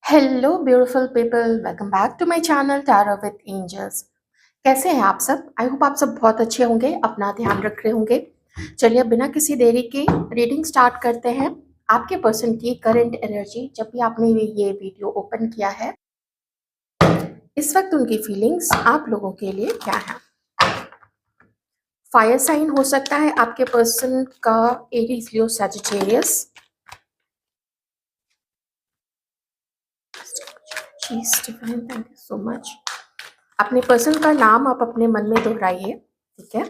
Hello beautiful people, welcome back to my channel tarot with angels. कैसे हैं आप सब? आई होप आप सब बहुत अच्छे होंगे, अपना ध्यान रख रहे होंगे। चलिए अब बिना किसी देरी के रीडिंग स्टार्ट करते हैं। आपके पर्सन की करंट एनर्जी, जब भी आपने ये वीडियो ओपन किया है, इस वक्त उनकी फीलिंग्स आप लोगों के लिए क्या है। फायर साइन हो सकता है आपके पर्सन का, Aries, Leo, Sagittarius. Thank you so much. अपने पर्सन का नाम आप अपने मन में दोहराइए, ठीक है।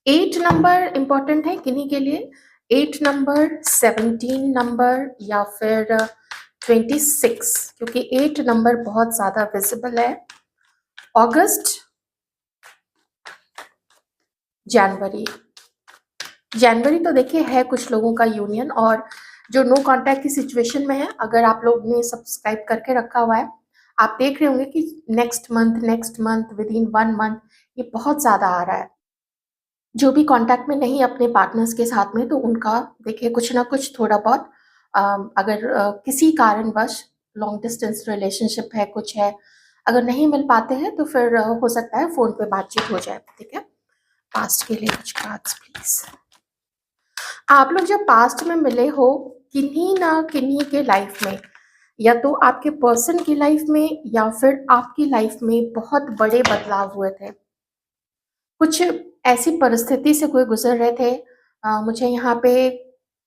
8 नंबर इंपॉर्टेंट है किन्हीं के लिए। 8 नंबर, 17 नंबर या फिर 26, क्योंकि 8 नंबर बहुत ज्यादा विजिबल है। अगस्त, जनवरी। जनवरी तो देखिए है कुछ लोगों का यूनियन, और जो नो कांटेक्ट की सिचुएशन में है, अगर आप लोग ने सब्सक्राइब करके रखा हुआ है, आप देख रहे होंगे कि next month with in 1 month ये बहुत ज्यादा आ रहा है। जो भी कांटेक्ट में नहीं अपने पार्टनर्स के साथ में, तो उनका देखिए कुछ ना कुछ थोड़ा बहुत, अगर किसी कारणवश लॉन्ग डिस्टेंस रिलेशनशिप है, कुछ है, अगर नहीं मिल पाते हैं तो फिर हो सकता है फोन पे बातचीत हो जाए, ठीक है। पास्ट के लिए कुछ कार्ड्स प्लीज। आप लोग जब पास्ट में मिले हो, किन्हीं ना किन्हीं के लाइफ में, या तो आपके पर्सन की लाइफ में या फिर आपकी लाइफ में बहुत बड़े बदलाव हुए थे। कुछ ऐसी परिस्थिति से कोई गुजर रहे थे। मुझे यहाँ पे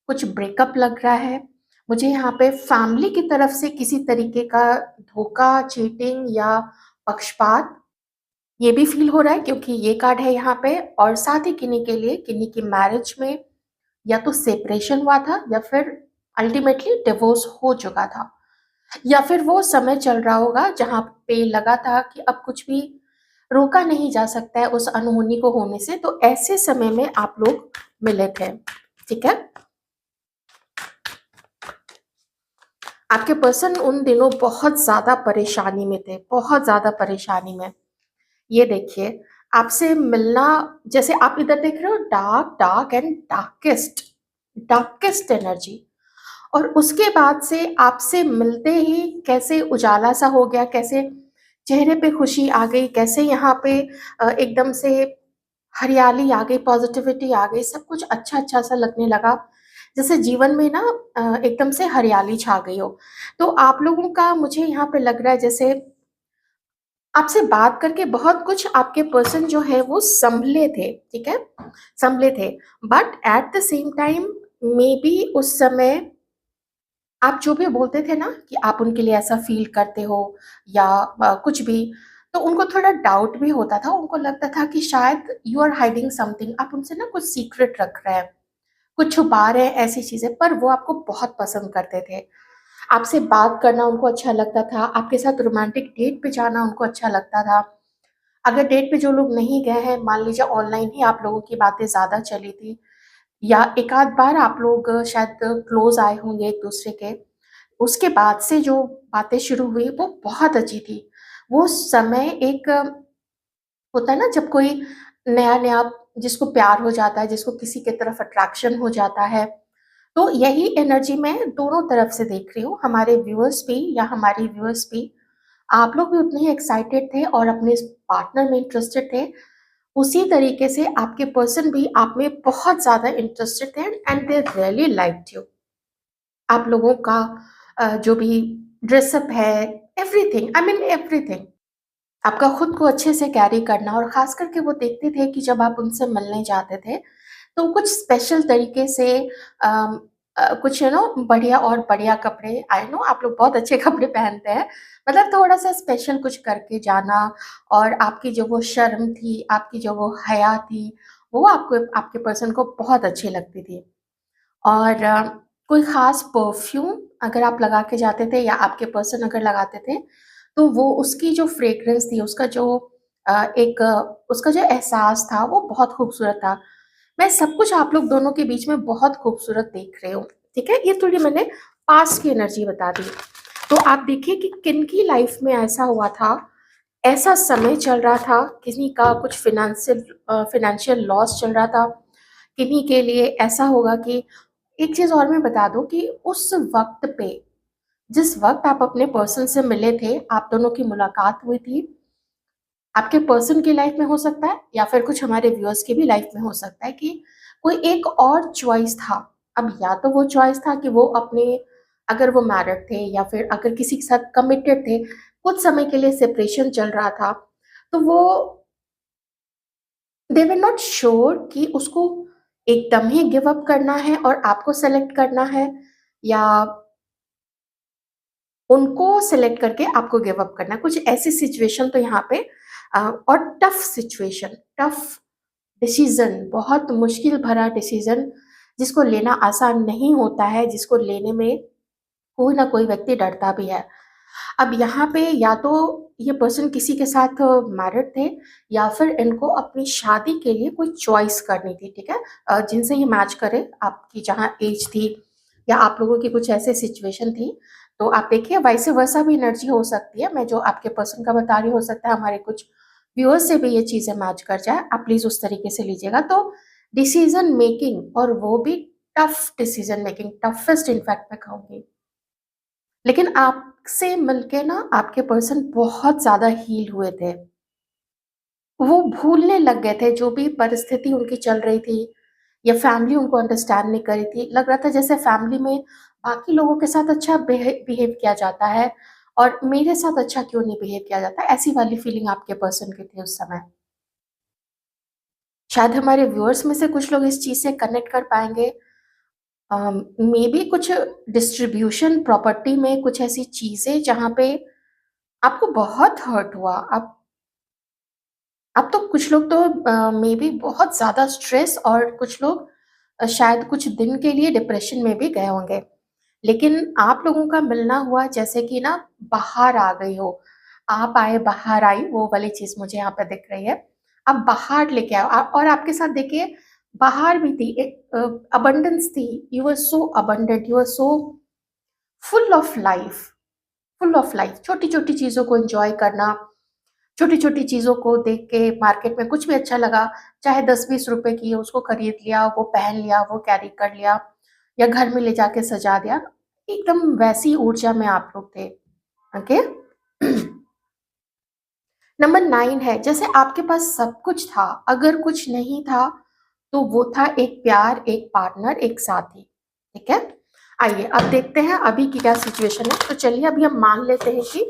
कुछ ब्रेकअप लग रहा है। मुझे यहाँ पे फैमिली की तरफ से किसी तरीके का धोखा, चीटिंग या पक्षपात, ये भी फील हो रहा है क्योंकि ये कार्ड है यहाँ पे। और साथ ही किन्हीं के लिए, किन्हीं की मैरिज में या तो सेपरेशन हुआ था या फिर अल्टीमेटली डिवोर्स हो चुका था, या फिर वो समय चल रहा होगा जहाँ पे लगा था कि अब कुछ भी रोका नहीं जा सकता है उस अनहोनी को होने से। तो ऐसे समय में आप लोग मिले थे, ठीक है। आपके पर्सन उन दिनों बहुत ज्यादा परेशानी में थे, बहुत ज्यादा परेशानी में। ये देखिए, आपसे मिलना, जैसे आप इधर देख रहे हो, dark dark and darkest, darkest energy. और उसके बाद से आपसे मिलते ही कैसे उजाला सा हो गया, कैसे चेहरे पे खुशी आ गई, कैसे यहाँ पे एकदम से हरियाली आ गई, पॉजिटिविटी आ गई, सब कुछ अच्छा अच्छा सा लगने लगा, जैसे जीवन में ना एकदम से हरियाली छा गई हो। तो आप लोगों का मुझे यहाँ पे लग रहा है जैसे आपसे बात करके बहुत कुछ आपके पर्सन जो है वो संभले थे, ठीक है, संभले थे। But at the same time may be उस समय आप जो भी बोलते थे ना कि आप उनके लिए ऐसा फील करते हो या कुछ भी, तो उनको थोड़ा डाउट भी होता था। उनको लगता था कि शायद यू आर हाइडिंग समथिंग, आप उनसे ना कुछ सीक्रेट रख रहे हैं, कुछ छुपा रहे हैं, ऐसी चीजें। पर वो आपको बहुत पसंद करते थे। आपसे बात करना उनको अच्छा लगता था, आपके साथ रोमांटिक डेट पे जाना उनको अच्छा लगता था। अगर डेट पे जो लोग नहीं गए हैं, मान लीजिए ऑनलाइन ही आप लोगों की बातें ज्यादा चली थी, या एक आध बार आप लोग शायद क्लोज आए होंगे एक दूसरे के, उसके बाद से जो बातें शुरू हुई वो बहुत अच्छी थी। वो समय एक होता है ना जब कोई नया नया, जिसको प्यार हो जाता है, जिसको किसी की तरफ अट्रैक्शन हो जाता है, तो यही एनर्जी मैं दोनों तरफ से देख रही हूँ। हमारे व्यूअर्स भी या हमारी व्यूअर्स भी, आप लोग भी उतने ही एक्साइटेड थे और अपने पार्टनर में इंटरेस्टेड थे। उसी तरीके से आपके पर्सन भी आप में बहुत ज्यादा इंटरेस्टेड थे, and they really liked you. आप लोगों का जो भी ड्रेसअप है, एवरीथिंग, आई मीन एवरीथिंग, आपका खुद को अच्छे से कैरी करना। और खास करके वो देखते थे कि जब आप उनसे मिलने जाते थे तो कुछ स्पेशल तरीके से कुछ यू नो बढ़िया और बढ़िया कपड़े, आई नो आप लोग बहुत अच्छे कपड़े पहनते हैं, मतलब थोड़ा सा स्पेशल कुछ करके जाना। और आपकी जो वो शर्म थी, आपकी जो वो हया थी, वो आपको, आपके पर्सन को बहुत अच्छी लगती थी। और कोई ख़ास परफ्यूम अगर आप लगा के जाते थे या आपके पर्सन अगर लगाते थे, तो वो उसकी जो फ्रेग्रेंस थी, उसका जो उसका जो एहसास था वो बहुत खूबसूरत था। मैं सब कुछ आप लोग दोनों के बीच में बहुत खूबसूरत देख रही हूँ, ठीक है। ये थोड़ी मैंने पास्ट की एनर्जी बता दी। तो आप देखिए कि किनकी लाइफ में ऐसा हुआ था, ऐसा समय चल रहा था, किसी का कुछ फाइनेंशियल लॉस चल रहा था, किन्हीं के लिए ऐसा होगा कि एक चीज़ और मैं बता दूँ कि उस वक़्त पे, जिस वक़्त आप अपने पर्सन से मिले थे, आप दोनों की मुलाकात हुई थी, आपके पर्सन की लाइफ़ में हो सकता है या फिर कुछ हमारे व्यूअर्स की भी लाइफ़ में हो सकता है कि कोई एक और चॉइस था। अब या तो वो चॉइस था कि वो अपने, अगर वो मैरिड थे या फिर अगर किसी के साथ कमिटेड थे, कुछ समय के लिए सेपरेशन चल रहा था, तो वो दे वर नॉट श्योर कि उसको एकदम ही गिव अप करना है और आपको सेलेक्ट करना है, या उनको सेलेक्ट करके आपको गिव अप करना है। कुछ ऐसी सिचुएशन तो यहाँ पे और टफ सिचुएशन, टफ डिसीजन, बहुत मुश्किल भरा डिसीजन, जिसको लेना आसान नहीं होता है, जिसको लेने में कोई ना कोई व्यक्ति डरता भी है। अब यहाँ पे या तो ये पर्सन किसी के साथ मैरिड थे, या फिर इनको अपनी शादी के लिए कोई चॉइस करनी थी, ठीक है? जिनसे ये मैच करे, आपकी जहाँ एज थी या आप लोगों की कुछ ऐसे सिचुएशन थी, तो आप देखिए वाइस वर्सा भी एनर्जी हो सकती है। मैं जो आपके पर्सन का बता रही, हो सकता है हमारे कुछ व्यूअर्स से भी ये चीज़ें मैच कर जाए। आप प्लीज़ उस तरीके से लीजिएगा। तो डिसीजन मेकिंग, और वो भी tough decision making, toughest in fact मैं कहूँगी। लेकिन आपसे मिलके ना आपके पर्सन बहुत ज़्यादा हील हुए थे। वो भूलने लग गए थे जो भी परिस्थिति उनकी चल रही थी, या फैमिली उनको अंडरस्टैंड नहीं कर रही थी। लग रहा था जैसे फैमिली में बाकी लोगों के साथ अच्छा बिहेव किया जाता है और मेरे साथ अच्छा क्यों नहीं बिहेव किया जाता है, ऐसी वाली फीलिंग आपके पर्सन की थी उस समय। शायद हमारे व्यूअर्स में से कुछ लोग इस चीज़ से कनेक्ट कर पाएँगे। मे बी कुछ डिस्ट्रीब्यूशन प्रॉपर्टी में कुछ ऐसी चीज़ें जहाँ पे आपको बहुत हर्ट हुआ। अब तो कुछ लोग तो मे बी बहुत ज़्यादा स्ट्रेस, और कुछ लोग शायद कुछ दिन के लिए डिप्रेशन में भी गए होंगे। लेकिन आप लोगों का मिलना हुआ जैसे कि ना बाहर आ गई हो। आप आए, बाहर आई, वो वाली चीज़ मुझे यहाँ पे दिख रही है। आप बाहर लेके आओ, और आपके साथ देखिए बाहर भी थी एक अबंडेंस थी। You were so abundant, you were so full of life, full of life. छोटी-छोटी चीज़ों को एन्जॉय करना, छोटी-छोटी चीज़ों को देख के मार्केट में कुछ भी अच्छा लगा, चाहे 10-20 रुपए की है, उसको खरीद लिया, वो पहन लिया, वो कैरी कर लिया, या घर में ले जाके सजा दिया। एकदम वैसी ऊर्जा में आप लोग थे, ओके? नंबर 9 है, जैसे आपके पास सब कुछ था, अगर कुछ नहीं था, तो वो था एक प्यार, एक पार्टनर, एक साथी, ठीक है? आइए, अब देखते हैं अभी की क्या सिचुएशन है। तो चलिए अभी हम मान लेते हैं कि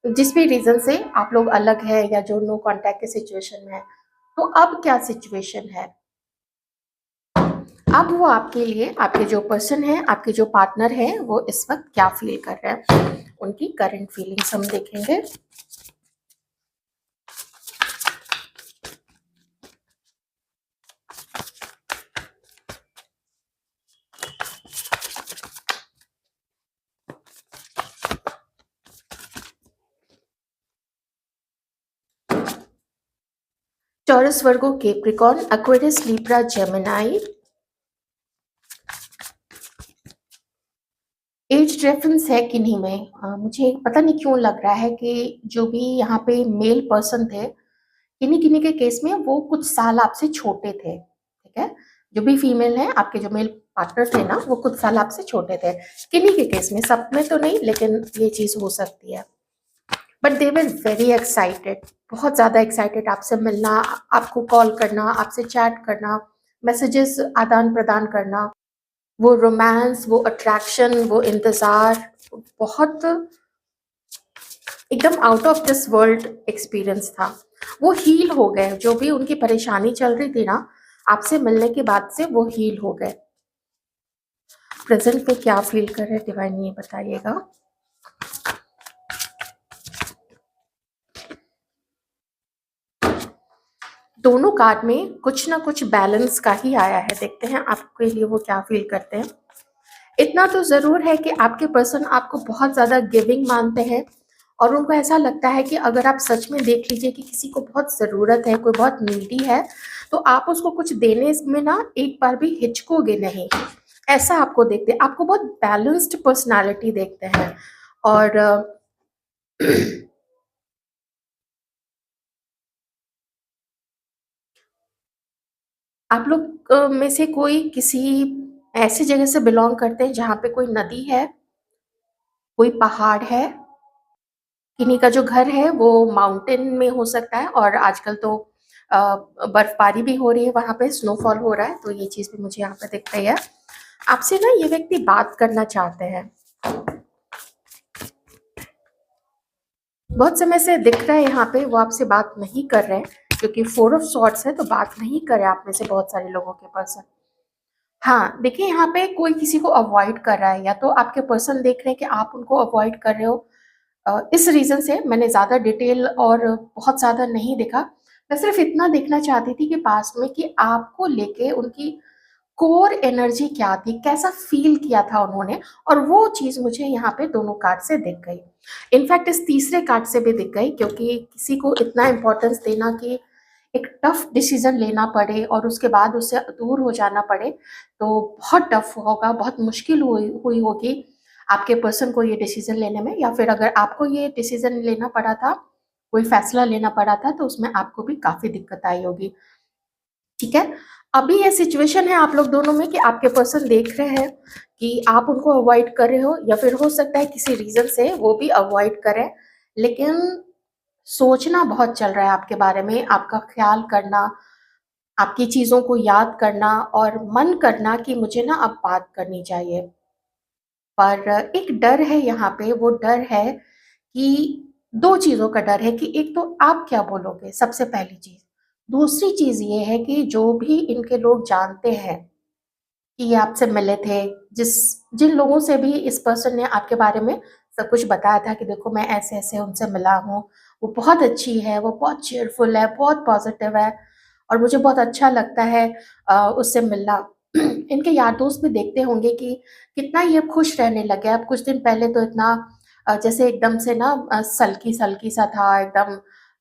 जिस भी रीज़न से आप लोग अलग हैं या जो नो कॉन्टैक्ट के सिचुएशन में है, तो अब क्या सिचुएशन है? अब वो आपके लिए, आपके जो पर्सन है, आपके जो पार्टनर है, वो इस वक़्त क्या फ़ील कर रहे हैं? उनकी करंट फीलिंग्स हम देखेंगे। Taurus, Virgo, Capricorn, Aquarius, Libra, Gemini. Age difference है किन्हीं में। मुझे पता नहीं क्यों लग रहा है कि जो भी यहाँ पे मेल पर्सन थे, किन्हीं-किन्हीं के केस में वो कुछ साल आपसे छोटे थे, ठीक है? जो भी फीमेल है, आपके जो मेल पार्टनर थे ना, वो कुछ साल आपसे छोटे थे। किन्हीं के केस में, सब में तो नहीं, लेकिन ये चीज़ हो सकती है। But they were very excited, बहुत ज़्यादा एक्साइटेड आपसे मिलना, आपको कॉल करना, आपसे चैट करना, मैसेजेस आदान-प्रदान करना। वो रोमांस, वो अट्रैक्शन, वो इंतज़ार, बहुत एकदम out of this world experience था। वो हील हो गए, जो भी उनकी परेशानी चल रही थी ना, आपसे मिलने के बाद से वो हील हो गए। प्रेज़ेंट में क्या फ़ील कर रहे हैं डिवाइन, ये बताइएगा। दोनों कार्ड में कुछ ना कुछ बैलेंस का ही आया है, देखते हैं आपके लिए वो क्या फ़ील करते हैं। इतना तो ज़रूर है कि आपके पर्सन आपको बहुत ज़्यादा गिविंग मानते हैं, और उनको ऐसा लगता है कि अगर आप सच में देख लीजिए कि किसी को बहुत ज़रूरत है, कोई बहुत नीडी है, तो आप उसको कुछ देने में ना एक बार भी हिचकोगे नहीं। ऐसा आपको देखते हैं, आपको बहुत बैलेंस्ड पर्सनैलिटी देखते हैं। और आप लोग में से कोई किसी ऐसी जगह से बिलॉन्ग करते हैं जहाँ पे कोई नदी है, कोई पहाड़ है, किन्हीं का जो घर है वो माउंटेन में हो सकता है, और आजकल तो बर्फबारी भी हो रही है, वहाँ पे स्नोफॉल हो रहा है, तो ये चीज़ भी मुझे यहाँ पे दिख रही है। आपसे ना ये व्यक्ति बात करना चाहते हैं, बहुत समय से दिख रहा है यहाँ पे वो आपसे बात नहीं कर रहे हैं, क्योंकि 4 ऑफ सॉर्ड्स है, तो बात नहीं करे आप में से बहुत सारे लोगों के पर्सन। हाँ, देखिए यहाँ पे कोई किसी को अवॉइड कर रहा है, या तो आपके पर्सन देख रहे हैं कि आप उनको अवॉइड कर रहे हो। इस रीज़न से मैंने ज़्यादा डिटेल और बहुत ज़्यादा नहीं देखा। मैं सिर्फ़ इतना देखना चाहती थी कि पास्ट में कि आपको लेके उनकी कोर एनर्जी क्या थी, कैसा फ़ील किया था उन्होंने, और वो चीज़ मुझे यहाँ पे दोनों कार्ड से दिख गई। इनफैक्ट इस तीसरे कार्ड से भी दिख गई, क्योंकि किसी को इतना इम्पोर्टेंस देना कि एक टफ डिसीज़न लेना पड़े और उसके बाद उससे दूर हो जाना पड़े, तो बहुत टफ होगा, बहुत मुश्किल हुई हुई होगी आपके पर्सन को ये डिसीज़न लेने में, या फिर अगर आपको ये डिसीज़न लेना पड़ा था, कोई फ़ैसला लेना पड़ा था, तो उसमें आपको भी काफ़ी दिक्कत आई होगी। ठीक है? अभी ये सिचुएशन है आप लोग दोनों में कि आपके पर्सन देख रहे हैं कि आप उनको अवॉइड कर रहे हो, या फिर हो सकता है किसी रीज़न से वो भी अवॉइड करें, लेकिन सोचना बहुत चल रहा है आपके बारे में, आपका ख़्याल करना, आपकी चीज़ों को याद करना और मन करना कि मुझे ना अब बात करनी चाहिए। पर एक डर है यहाँ पे, वो डर है कि 2 चीज़ों का डर है कि एक तो आप क्या बोलोगे, सबसे पहली चीज़। दूसरी चीज़ ये है कि जो भी इनके लोग जानते हैं कि ये आपसे मिले थे, जिन लोगों से भी इस पर्सन ने आपके बारे में सब कुछ बताया था कि देखो मैं ऐसे-ऐसे उनसे मिला हूँ, वो बहुत अच्छी है, वो बहुत चीयरफुल है, बहुत पॉज़िटिव है और मुझे बहुत अच्छा लगता है उससे मिलना। इनके यार दोस्त भी देखते होंगे कि कितना ये खुश रहने लगे। अब कुछ दिन पहले तो इतना जैसे एकदम से ना सल्की-सल्की सा था एकदम,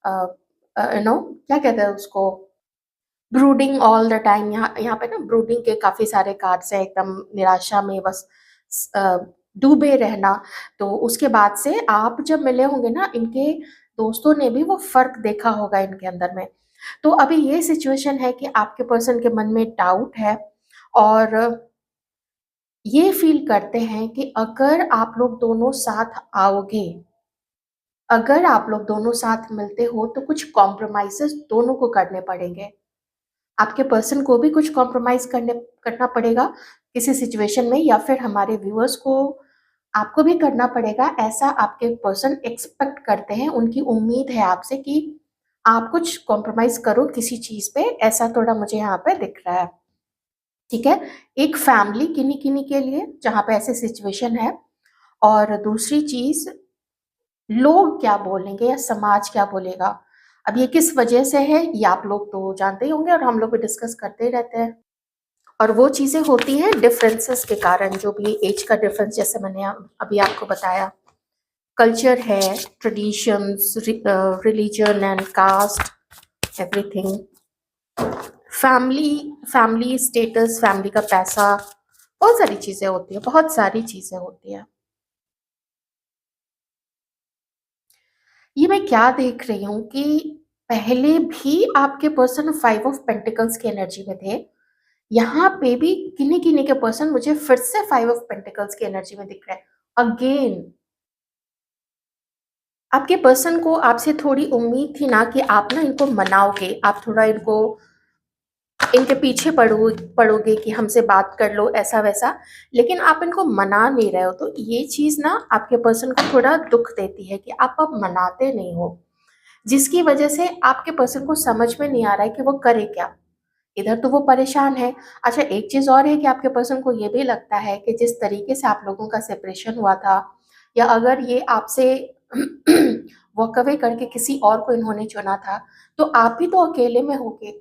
अ क्या कहते हैं उसको, ब्रूडिंग ऑल द टाइम। यहाँ यहाँ पे ना ब्रूडिंग के काफ़ी सारे कार्ड्स हैं, एकदम निराशा में बस डूबे रहना। तो उसके बाद से आप जब मिले होंगे ना, इनके दोस्तों ने भी वो फ़र्क देखा होगा इनके अंदर में। तो अभी ये सिचुएशन है कि आपके पर्सन के मन में डाउट है, और ये फ़ील करते हैं कि अगर आप लोग दोनों साथ आओगे, अगर आप लोग दोनों साथ मिलते हो, तो कुछ कॉम्प्रोमाइज़ेज़ दोनों को करने पड़ेंगे। आपके पर्सन को भी कुछ कॉम्प्रोमाइज़ करना पड़ेगा किसी सिचुएशन में, या फिर हमारे व्यूअर्स को आपको भी करना पड़ेगा। ऐसा आपके पर्सन एक्सपेक्ट करते हैं, उनकी उम्मीद है आपसे कि आप कुछ कॉम्प्रोमाइज़ करो किसी चीज़ पे, ऐसा थोड़ा मुझे यहाँ पे दिख रहा है। ठीक है? एक फैमिली किन्हीं-किन्हीं के लिए जहाँ पे ऐसी सिचुएशन है, और दूसरी चीज़ लोग क्या बोलेंगे या समाज क्या बोलेगा। अब ये किस वजह से है, ये आप लोग तो जानते ही होंगे और हम लोग भी डिस्कस करते ही रहते हैं। और वो चीज़ें होती हैं डिफरेंसेस के कारण, जो भी एज का डिफरेंस, जैसे मैंने अभी आपको बताया, कल्चर है, traditions, religion and caste, everything, family family status, family का पैसा, बहुत सारी चीज़ें होती हैं, बहुत सारी चीज़ें होती हैं। ये मैं क्या देख रही हूँ कि पहले भी आपके पर्सन 5 ऑफ पेंटिकल्स की एनर्जी में थे। यहाँ पे भी किन्हीं-किन्हीं के पर्सन मुझे फिर से 5 ऑफ पेंटिकल्स की एनर्जी में दिख रहे हैं। अगेन आपके पर्सन को आपसे थोड़ी उम्मीद थी ना कि आप ना इनको मनाओगे, आप थोड़ा इनके पीछे पड़ोगे कि हमसे बात कर लो, ऐसा-वैसा, लेकिन आप इनको मना नहीं रहे हो। तो ये चीज़ ना आपके पर्सन को थोड़ा दुःख देती है कि आप अब मनाते नहीं हो, जिसकी वजह से आपके पर्सन को समझ में नहीं आ रहा है कि वो करे क्या? इधर तो वो परेशान है। अच्छा, एक चीज़ और है कि आपके पर्सन को ये भी लगता है कि जिस तरीके से आप लोगों का सेपरेशन हुआ था, या अगर ये आपसे वॉक अवे करके किसी और को इन्होंने चुना था, तो आप भी तो अकेले में होगे,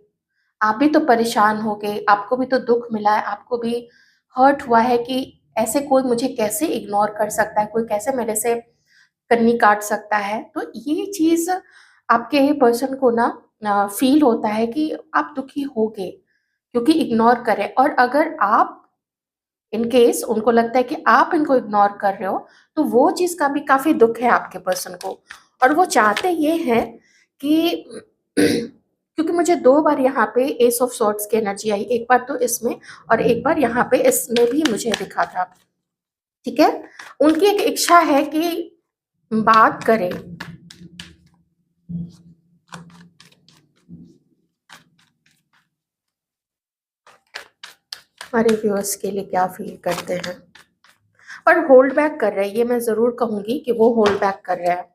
आप भी तो परेशान होगे, आपको भी तो दुःख मिला है, आपको भी हर्ट हुआ है कि ऐसे कोई मुझे कैसे इग्नोर कर सकता है, कोई कैसे मेरे से कन्नी काट सकता है। तो ये चीज़ आपके पर्सन को ना फ़ील होता है कि आप दुखी होगे, क्योंकि इग्नोर करें, और अगर आप इन केस उनको लगता है कि आप इनको इग्नोर कर रहे हो, तो वो चीज़ का भी काफ़ी दुःख है आपके पर्सन को, और वो चाहते ये हैं कि क्योंकि मुझे 2 बार यहाँ पे एस ऑफ सॉर्ड्स की एनर्जी आई, एक बार तो इसमें और एक बार यहाँ पे इसमें भी मुझे दिखा था, ठीक है? उनकी एक इच्छा है कि बात करें। हमारे व्यूअर्स के लिए क्या फील करते हैं, पर होल्ड बैक कर रहे हैं, ये मैं ज़रूर कहूँगी कि वो होल्ड बैक कर रहे हैं।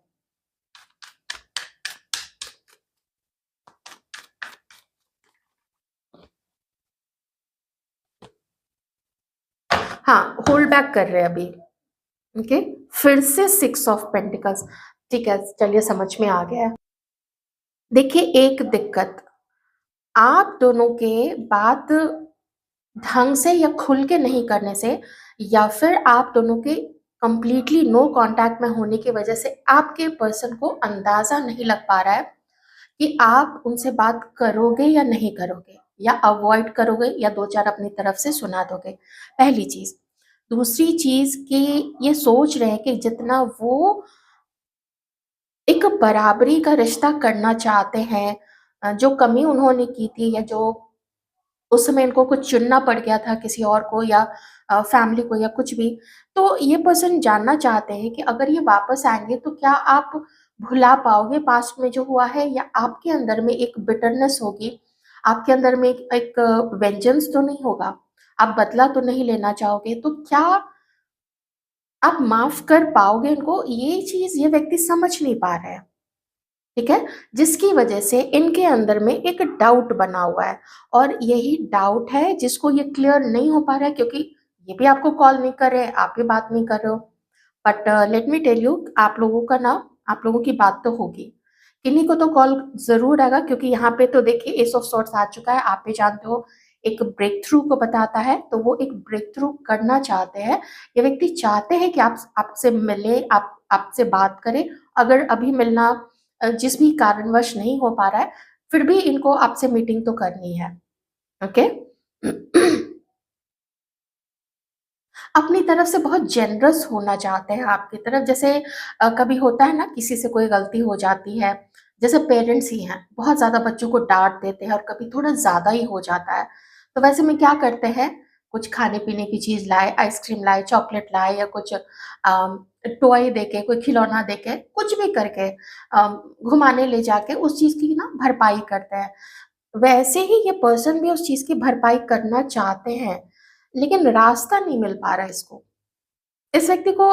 हाँ, होल्ड बैक कर रहे हैं अभी। ओके, फिर से 6 ऑफ पेंटिकल्स। ठीक है, चलिए समझ में आ गया है। देखिए, एक दिक्कत, आप दोनों के बात ढंग से या खुल के नहीं करने से, या फिर आप दोनों के कंप्लीटली नो कांटेक्ट में होने की वजह से आपके पर्सन को अंदाजा नहीं लग पा रहा है कि आप उनसे बात करोगे या नहीं करोगे, या अवॉइड करोगे या 2-4 अपनी तरफ से सुना दोगे, पहली चीज़। दूसरी चीज़ कि ये सोच रहे हैं कि जितना वो एक बराबरी का रिश्ता करना चाहते हैं, जो कमी उन्होंने की थी या जो उस समय इनको कुछ चुनना पड़ गया था किसी और को या फैमिली को या कुछ भी, तो ये पर्सन जानना चाहते हैं कि अगर ये वापस आएँगे तो क्या आप भुला पाओगे पास्ट में जो हुआ है, या आपके अंदर में एक बिटरनेस होगी, आपके अंदर में एक एक वेंजेंस तो नहीं होगा, आप बदला तो नहीं लेना चाहोगे, तो क्या आप माफ़ कर पाओगे उनको? ये चीज़ ये व्यक्ति समझ नहीं पा रहे हैं। ठीक है? जिसकी वजह से इनके अंदर में एक डाउट बना हुआ है, और यही डाउट है जिसको ये क्लियर नहीं हो पा रहा है, क्योंकि ये भी आपको कॉल नहीं कर रहे हैं, आप भी बात नहीं कर रहे हो। But let me tell you, आप लोगों का ना, आप लोगों की बात तो होगी। किन्हीं को तो कॉल ज़रूर आएगा, क्योंकि यहाँ पे तो देखिए एस ऑफ सॉर्ड्स आ चुका है, आप भी जानते हो, एक ब्रेक थ्रू को बताता है, तो वो एक ब्रेक थ्रू करना चाहते हैं। ये व्यक्ति चाहते हैं कि आप आपसे मिले, आप आपसे बात करें। अगर अभी मिलना जिस भी कारणवश नहीं हो पा रहा है, फिर भी इनको आपसे मीटिंग तो करनी है। ओके? अपनी तरफ से बहुत जेनरस होना चाहते हैं आपकी तरफ, जैसे कभी होता है ना, किसी से कोई गलती हो जाती है, जैसे पेरेंट्स ही हैं, बहुत ज़्यादा बच्चों को डाँट देते हैं और कभी थोड़ा ज़्यादा ही हो जाता है। तो वैसे में क्या करते हैं, कुछ खाने-पीने की चीज़ लाए, आइसक्रीम लाए, चॉकलेट लाए, या कुछ टॉय देके, कोई खिलौना देके, कुछ भी करके घुमाने ले जाके उस चीज़ की ना भरपाई करते हैं। वैसे ही ये पर्सन भी उस चीज़ की भरपाई करना चाहते हैं, लेकिन रास्ता नहीं मिल पा रहा है इसको। इस व्यक्ति को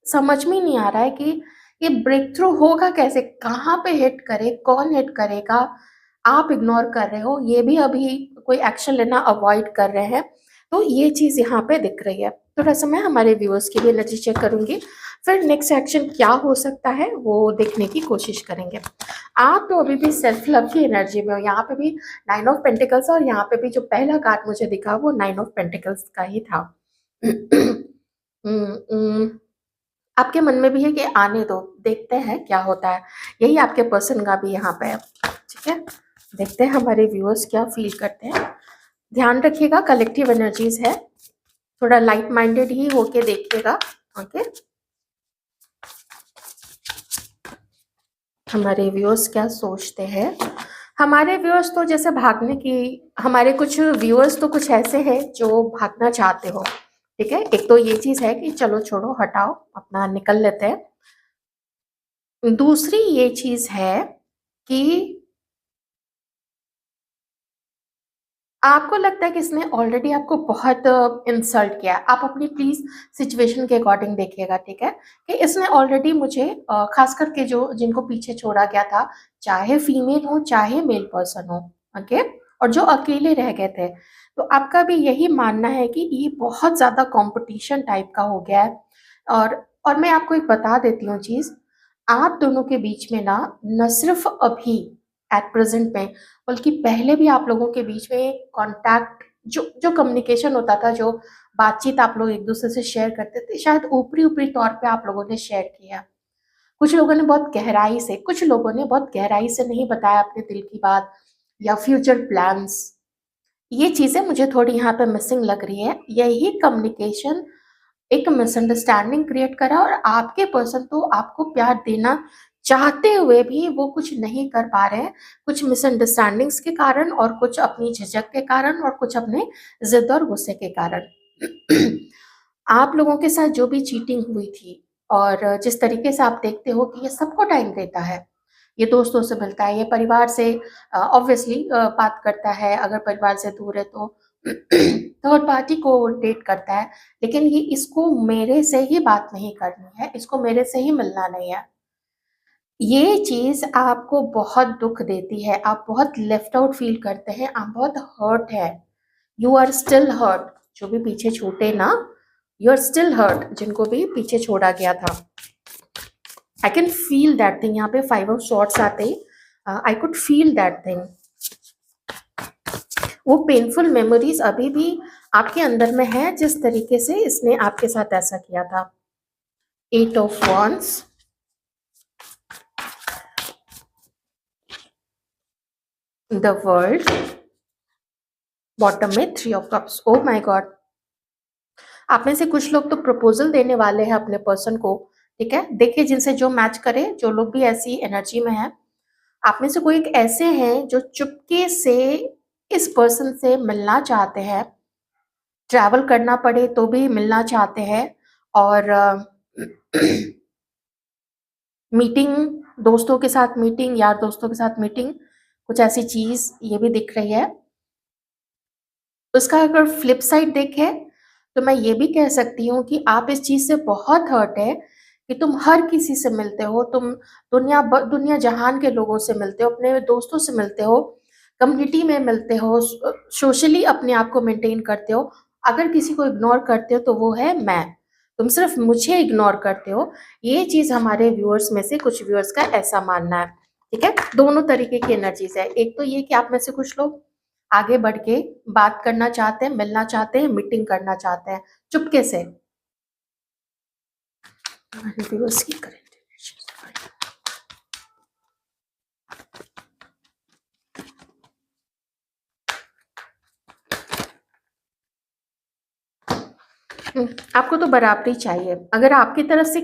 समझ में ही नहीं आ रहा है कि ये ब्रेक थ्रू होगा कैसे? कहाँ पे हिट करे? कौन हिट करेगा? आप इग्नोर कर रहे हो, ये भी अभी कोई एक्शन लेना अवॉइड कर रहे हैं। तो ये चीज़ यहाँ पे दिख रही है। थोड़ा-सा मैं हमारे व्यूअर्स की भी एनर्जी चेक करूँगी, फिर नेक्स्ट एक्शन क्या हो सकता है, वो देखने की कोशिश करेंगे। आप तो अभी भी सेल्फ लव की एनर्जी में हो, यहाँ पे भी 9 ऑफ पेंटिकल्स, और यहाँ पे भी जो पहला कार्ड मुझे दिखा वो 9 ऑफ पेंटिकल्स का ही था। हुँ, आपके मन में भी है कि आने दो, देखते हैं क्या होता है। यही आपके पर्सन का भी यहाँ पे है, ठीक है? देखते हैं हमारे व्यूअर्स क्या फ़ील करते हैं। ध्यान रखिएगा, कलेक्टिव एनर्जीज़ है, थोड़ा लाइट माइंडेड ही होके देखिएगा, ओके? हमारे व्यूअर्स क्या सोचते हैं? हमारे व्यूअर्स तो जैसे भागने की, हमारे कुछ व्यूअर्स तो कुछ ऐसे हैं जो भागना चाहते हो, ठीक है? एक तो ये चीज़ है कि चलो छोड़ो, हटाओ, अपना निकल लेते हैं। दूसरी ये चीज़ है कि आपको लगता है कि इसने ऑलरेडी आपको बहुत इंसल्ट किया है। आप अपनी प्लीज़ सिचुएशन के अकॉर्डिंग देखिएगा, ठीक है? कि इसने ऑलरेडी मुझे ख़ास करके जो जिनको पीछे छोड़ा गया था, चाहे फीमेल हो, चाहे मेल पर्सन हो, ओके? और जो अकेले रह गए थे, तो आपका भी यही मानना है कि ये बहुत ज़्यादा कॉम्पिटिशन टाइप का हो गया है। और मैं आपको एक बता देती हूँ चीज़, आप दोनों के बीच में ना, न सिर्फ़ अभी एट प्रेज़ेंट में, बल्कि पहले भी आप लोगों के बीच में कॉन्टैक्ट, जो जो कम्युनिकेशन होता था, जो बातचीत आप लोग एक-दूसरे से शेयर करते थे, शायद ऊपरी-ऊपरी तौर पे आप लोगों ने शेयर किया। कुछ लोगों ने बहुत गहराई से, कुछ लोगों ने बहुत गहराई से नहीं बताया अपने दिल की बात या फ्यूचर प्लान्स। ये चीज़ें मुझे थोड़ी यहाँ पे मिसिंग लग रही है। यही कम्युनिकेशन एक मिसअंडरस्टैंडिंग क्रिएट करा, और आपके पर्सन तो आपको प्यार देना चाहते हुए भी वो कुछ नहीं कर पा रहे हैं, कुछ मिसअंडरस्टैंडिंग्स के कारण और कुछ अपनी झिझक के कारण और कुछ अपने ज़िद और गुस्से के कारण। आप लोगों के साथ जो भी चीटिंग हुई थी और जिस तरीके से आप देखते हो कि ये सबको टाइम देता है, ये दोस्तों से मिलता है, ये परिवार से ऑब्वियसली बात करता है, अगर परिवार से दूर है तो थर्ड पार्टी को डेट करता है, लेकिन ये इसको मेरे से ही बात नहीं करनी है, इसको मेरे से ही मिलना नहीं है। ये चीज़ आपको बहुत दुःख देती है, आप बहुत लेफ्ट आउट फ़ील करते हैं, आप बहुत हर्ट हैं। यू आर स्टिल हर्ट, जो भी पीछे छूटे ना, यू आर स्टिल हर्ट, जिनको भी पीछे छोड़ा गया था। I can feel that thing, यहाँ पे 5 ऑफ सॉर्ड्स आते ही I could feel that thing. वो पेनफुल मेमोरीज अभी भी आपके अंदर में है, जिस तरीके से इसने आपके साथ ऐसा किया था। 8 of wands, the world, bottom में 3 of cups. Oh my God, आप में से कुछ लोग तो प्रपोजल देने वाले हैं अपने पर्सन को, ठीक है। देखिए जिनसे जो मैच करे, जो लोग भी ऐसी एनर्जी में है, आप में से कोई एक ऐसे हैं जो चुपके से इस पर्सन से मिलना चाहते हैं, ट्रैवल करना पड़े तो भी मिलना चाहते हैं, और मीटिंग, दोस्तों के साथ मीटिंग, यार दोस्तों के साथ मीटिंग, कुछ ऐसी चीज ये भी दिख रही है। उसका अगर फ्लिप साइड देखें तो मैं ये भी कह सकती हूँ कि आप इस चीज से बहुत हर्ट है कि तुम हर किसी से मिलते हो, तुम दुनिया जहान के लोगों से मिलते हो, अपने दोस्तों से मिलते हो, कम्युनिटी में मिलते हो, सोशली अपने आप को मेंटेन करते हो। अगर किसी को इग्नोर करते हो तो वो है मैं, तुम सिर्फ मुझे इग्नोर करते हो। ये चीज हमारे व्यूअर्स में से कुछ व्यूअर्स का ऐसा मानना है, ठीक है। दोनों तरीके की एनर्जीज है। एक तो ये कि आप में से कुछ लोग आगे बढ़ के बात करना चाहते हैं, मिलना चाहते हैं, मीटिंग करना चाहते हैं चुपके से। व्यूअर्स की करेंट आपको तो बराबरी चाहिए। अगर आपकी तरफ से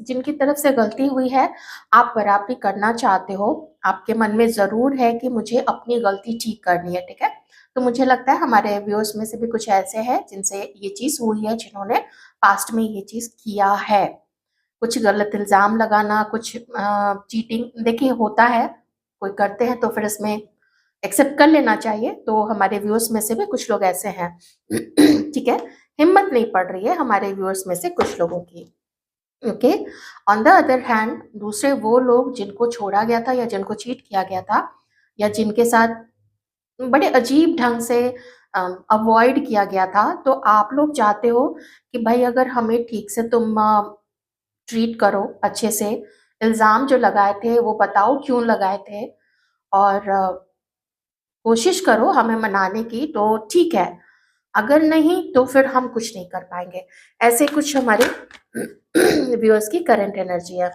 जिनकी तरफ से गलती हुई है, आप बराबरी करना चाहते हो, आपके मन में जरूर है कि मुझे अपनी गलती ठीक करनी है, ठीक है। तो मुझे लगता है हमारे व्यूअर्स में से भी कुछ ऐसे हैं जिनसे ये चीज हुई है, जिन्होंने पास्ट में ये चीज किया है। कुछ गलत इल्जाम लगाना, कुछ चीटिंग, देखिए होता है, कोई करते हैं तो फिर इसमें एक्सेप्ट कर लेना चाहिए। तो हमारे व्यूअर्स में से भी कुछ लोग ऐसे हैं ठीक है। हिम्मत नहीं पड़ रही है हमारे व्यूअर्स में से कुछ लोगों की, okay. On the other hand, दूसरे वो लोग जिनको छोड़ा गया था या जिनको चीट किया गया था या जिनके साथ बड़े अजीब ढंग से अवॉइड किया गया था, तो आप लोग चाहते हो कि भाई अगर हमें ठीक से तुम ट्रीट करो, अच्छे से, इल्ज़ाम जो लगाए थे वो बताओ क्यों लगाए थे, और कोशिश करो हमें मनाने की, तो ठीक है। अगर नहीं तो फिर हम कुछ नहीं कर पाएंगे। ऐसे कुछ हमारे व्यूअर्स की करंट एनर्जी है।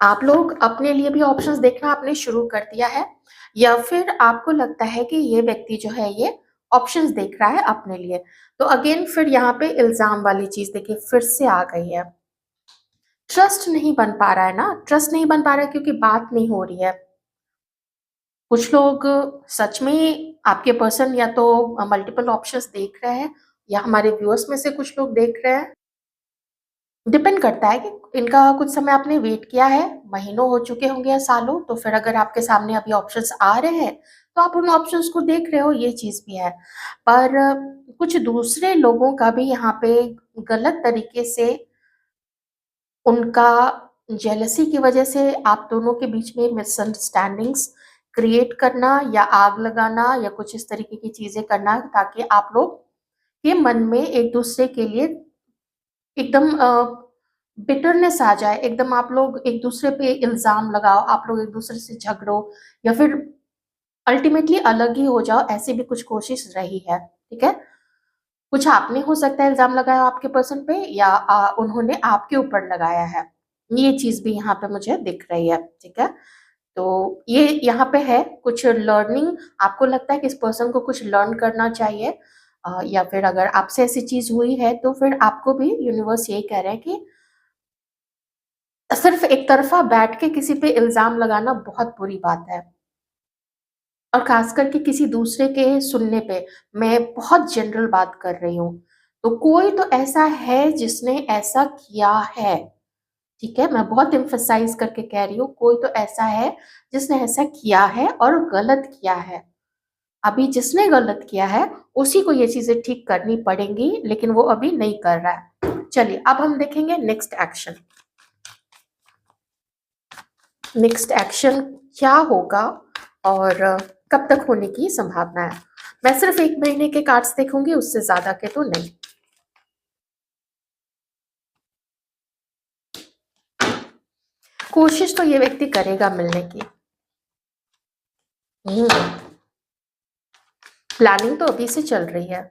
आप लोग अपने लिए भी ऑप्शंस देखना आपने शुरू कर दिया है, या फिर आपको लगता है कि ये व्यक्ति जो है ये ऑप्शंस देख रहा है अपने लिए। तो अगेन फिर यहाँ पे इल्जाम वाली चीज देखिए फिर से आ गई है। ट्रस्ट नहीं बन पा रहा है ना, ट्रस्ट नहीं बन पा रहा है क्योंकि बात नहीं हो रही है। कुछ लोग सच में आपके पर्सन या तो मल्टीपल ऑप्शंस देख रहे हैं, या हमारे व्यूअर्स में से कुछ लोग देख रहे हैं। डिपेंड करता है कि इनका कुछ समय आपने वेट किया है, महीनों हो चुके होंगे या सालों, तो फिर अगर आपके सामने अभी ऑप्शंस आ रहे हैं तो आप उन ऑप्शंस को देख रहे हो, ये चीज भी है। पर कुछ दूसरे लोगों का भी यहाँ पे गलत तरीके से, उनका जेलसी की वजह से आप दोनों के बीच में मिसअंडरस्टैंडिंग्स क्रिएट करना या आग लगाना या कुछ इस तरीके की चीजें करना, ताकि आप लोग के मन में एक दूसरे के लिए एकदम बिटरनेस आ जाए, एकदम आप लोग एक दूसरे पे इल्जाम लगाओ, आप लोग एक दूसरे से झगड़ो, या फिर अल्टीमेटली अलग ही हो जाओ, ऐसी भी कुछ कोशिश रही है, ठीक है। कुछ आपने हो सकता है इल्जाम लगाया आपके पर्सन पे, या उन्होंने आपके ऊपर लगाया है, ये चीज भी यहाँ पे मुझे दिख रही है, ठीक है। तो ये यहाँ पे है कुछ लर्निंग, आपको लगता है कि इस पर्सन को कुछ लर्न करना चाहिए, या फिर अगर आपसे ऐसी चीज हुई है तो फिर आपको भी यूनिवर्स यही कह रहे हैं कि सिर्फ एक तरफा बैठ के किसी पे इल्जाम लगाना बहुत बुरी बात है, और खास करके किसी दूसरे के सुनने पे। मैं बहुत जनरल बात कर रही हूँ। तो कोई तो ऐसा है जिसने ऐसा किया है, ठीक है? मैं बहुत एम्फसाइज करके कह रही हूँ, कोई तो ऐसा है जिसने ऐसा किया है और गलत किया है। अभी जिसने गलत किया है उसी को ये चीजें ठीक करनी पड़ेंगी, लेकिन वो अभी नहीं कर रहा है। चलिए अब हम देखेंगे नेक्स्ट एक्शन। नेक्स्ट एक्शन क्या होगा और कब तक होने की संभावना है। मैं सिर्फ 1 महीने के कार्ड्स देखूंगी, उससे ज्यादा के तो नहीं। कोशिश तो ये व्यक्ति करेगा मिलने की। प्लानिंग तो अभी से चल रही है,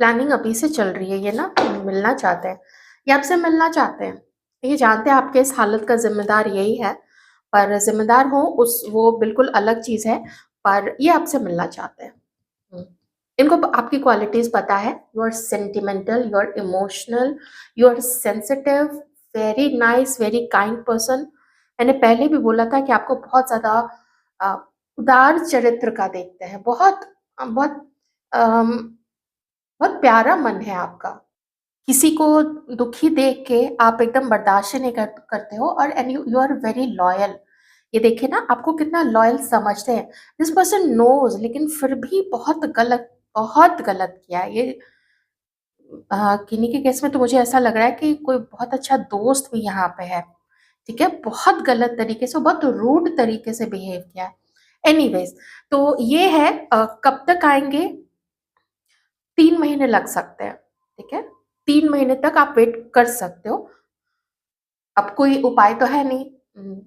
प्लानिंग अभी से चल रही है। ये ना मिलना चाहते हैं, ये आपसे मिलना चाहते हैं। ये जानते हैं आपके इस हालत का जिम्मेदार यही है, पर जिम्मेदार हो उस वो बिल्कुल अलग चीज है, पर ये आपसे मिलना चाहते हैं। हम्म। इनको आपकी क्वालिटीज पता है। You are sentimental, you are emotional, you are sensitive, very nice, very kind person. मैंने पहले भी बोला था कि आपको बहुत ज्यादा अ, उदार चरित्र का देखते हैं। बहुत बहुत बहुत प्यारा मन है आपका। किसी को दुखी देख के आप एकदम बर्दाश्त नहीं करते हो, और and you are very loyal. ये देखिए ना, आपको कितना लॉयल समझते हैं। दिस पर्सन नोज, लेकिन फिर भी बहुत गलत किया है ये। किन्हीं के केस में तो मुझे ऐसा लग रहा है कि कोई बहुत अच्छा दोस्त भी यहाँ पे है, ठीक है? बहुत गलत तरीके से, बहुत रूड तरीके से बिहेव किया है। एनीवेज, तो ये है। कब तक आएंगे? 3 महीने लग सकते हैं, ठीक है? 3 महीने तक आप वेट कर सकते हो। अब कोई उपाय तो है नहीं।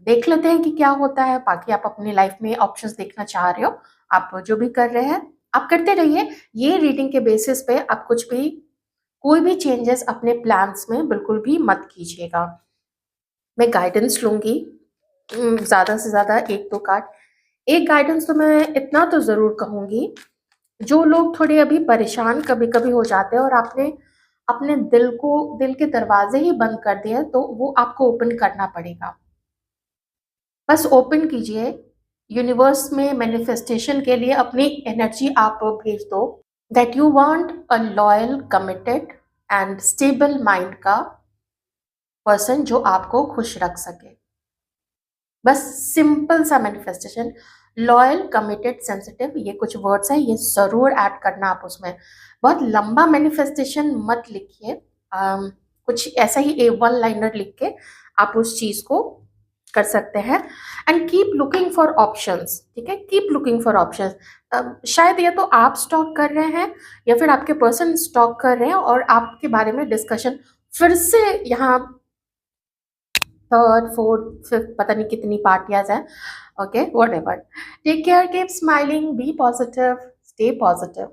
देख लेते हैं कि क्या होता है। बाकी आप अपनी लाइफ में ऑप्शंस देखना चाह रहे हो, आप जो भी कर रहे हैं आप करते रहिए। ये रीडिंग के बेसिस पे आप कुछ भी, कोई भी चेंजेस अपने प्लान्स में बिल्कुल भी मत कीजिएगा। मैं गाइडेंस लूंगी, ज्यादा से ज्यादा 1-2 कार्ड। एक गाइडेंस तो मैं इतना तो जरूर कहूंगी, जो लोग थोड़े अभी परेशान कभी कभी हो जाते हैं और आपने अपने दिल के दरवाजे ही बंद कर दिए हैं, तो वो आपको ओपन करना पड़ेगा। बस ओपन कीजिए। यूनिवर्स में मैनिफेस्टेशन के लिए अपनी एनर्जी आप भेज दो, that you want a loyal, committed and stable mind का पर्सन जो आपको खुश रख सके। बस सिंपल सा मैनिफेस्टेशन, लॉयल, कमिटेड, सेंसिटिव, ये कुछ वर्ड्स है, ये जरूर ऐड करना आप उसमें। बहुत लंबा मैनिफेस्टेशन मत लिखिए। कुछ ऐसा ही 1 लाइनर लिख के आप उस चीज को कर सकते हैं। And keep looking for options, ठीक है? Keep looking for options. शायद ये तो आप स्टॉक कर रहे हैं या फिर आपके पर्सन स्टॉक कर रहे हैं, और आपके बारे में डिस्कशन फिर से यहाँ थर्ड, फोर्थ, फिफ्थ, पता नहीं कितनी पार्टियां हैं। Okay, whatever. Take care, keep smiling, be positive, stay positive.